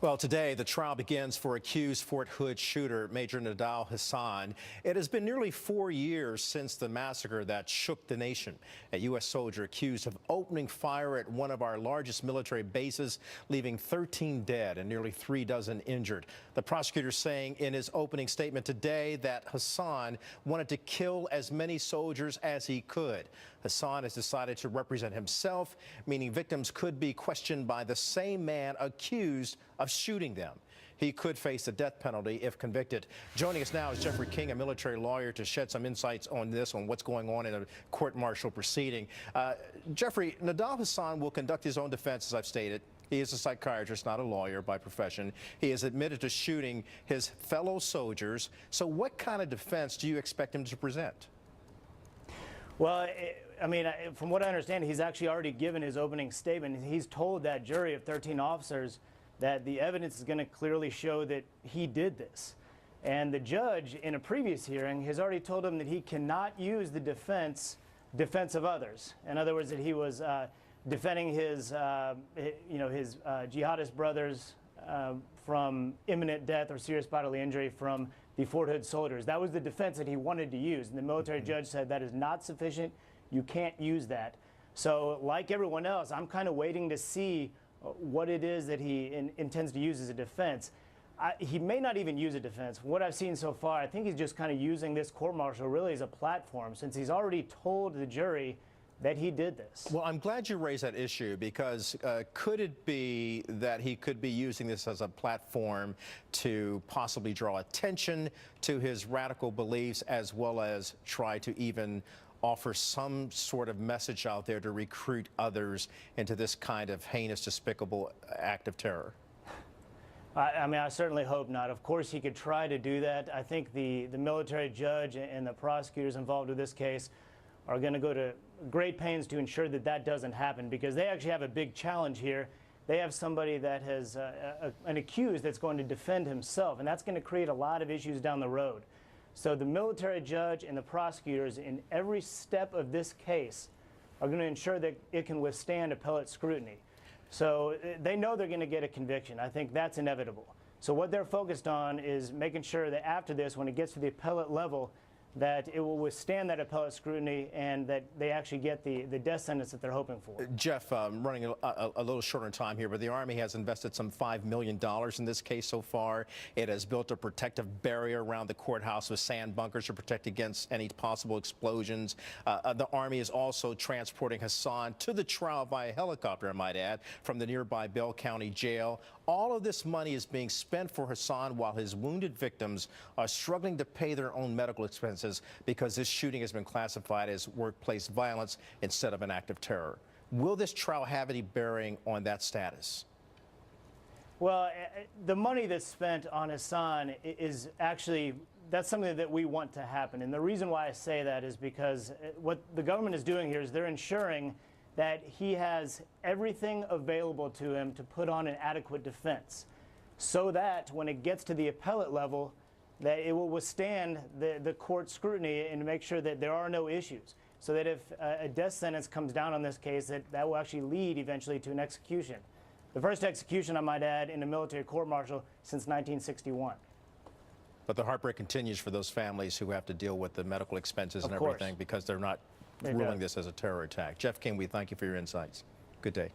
Well, today the trial begins for accused Fort Hood shooter Major Nadal Hasan. It has been nearly 4 years since the massacre that shook the nation. A U.S. soldier accused of opening fire at one of our largest military bases, leaving 13 dead and nearly 3 dozen injured. The prosecutor saying in his opening statement today that Hasan wanted to kill as many soldiers as he could. Hasan has decided to represent himself, meaning victims could be questioned by the same man accused of shooting them. He could face the death penalty if convicted. Joining us now is Jeffrey King, a military lawyer, to shed some insights on this, on what's going on in a court-martial proceeding. Jeffrey, Nadal Hasan will conduct his own defense, as I've stated. He is a psychiatrist, not a lawyer by profession. He has admitted to shooting his fellow soldiers. So what kind of defense do you expect him to present? Well, I mean, from what I understand, he's actually already given his opening statement. He's told that jury of 13 officers that the evidence is going to clearly show that he did this. And the judge, in a previous hearing, has already told him that he cannot use the defense of others. In other words, that he was defending his jihadist brothers from imminent death or serious bodily injury from the Fort Hood soldiers. That was the defense that he wanted to use, and the military judge said that is not sufficient. You can't use that. So, like everyone else, I'm kind of waiting to see what it is that he intends to use as a defense. He may not even use a defense. From what I've seen so far, I think he's just kind of using this court-martial really as a platform, since he's already told the jury that he did this. Well, I'm glad you raised that issue, because could it be that he could be using this as a platform to possibly draw attention to his radical beliefs, as well as try to even offer some sort of message out there to recruit others into this kind of heinous, despicable act of terror? I mean, I certainly hope not. Of course, he could try to do that. I think the military judge and the prosecutors involved with this case are going to go to great pains to ensure that that doesn't happen, because they actually have a big challenge here. They have somebody that has an accused that's going to defend himself, and that's going to create a lot of issues down the road. So the military judge and the prosecutors in every step of this case are going to ensure that it can withstand appellate scrutiny. So they know they're going to get a conviction. I think that's inevitable. So what they're focused on is making sure that after this, when it gets to the appellate level, that it will withstand that appellate scrutiny and that they actually get the death sentence that they're hoping for. Jeff, running a little short on time here, but the Army has invested some $5 million in this case so far. It has built a protective barrier around the courthouse with sand bunkers to protect against any possible explosions. The Army is also transporting Hasan to the trial via helicopter, I might add, from the nearby Bell County Jail. All of this money is being spent for Hasan while his wounded victims are struggling to pay their own medical expenses, because this shooting has been classified as workplace violence instead of an act of terror. Will this trial have any bearing on that status? Well, the money that's spent on Hasan is actually, that's something that we want to happen. And the reason why I say that is because what the government is doing here is they're ensuring that he has everything available to him to put on an adequate defense, so that when it gets to the appellate level, that it will withstand the court scrutiny and make sure that there are no issues, so that if a death sentence comes down on this case, that will actually lead eventually to an execution. The first execution, I might add, in a military court-martial since 1961. But the heartbreak continues for those families who have to deal with the medical expenses and everything, because they're not ruling this as a terror attack. Jeff King, we thank you for your insights. Good day.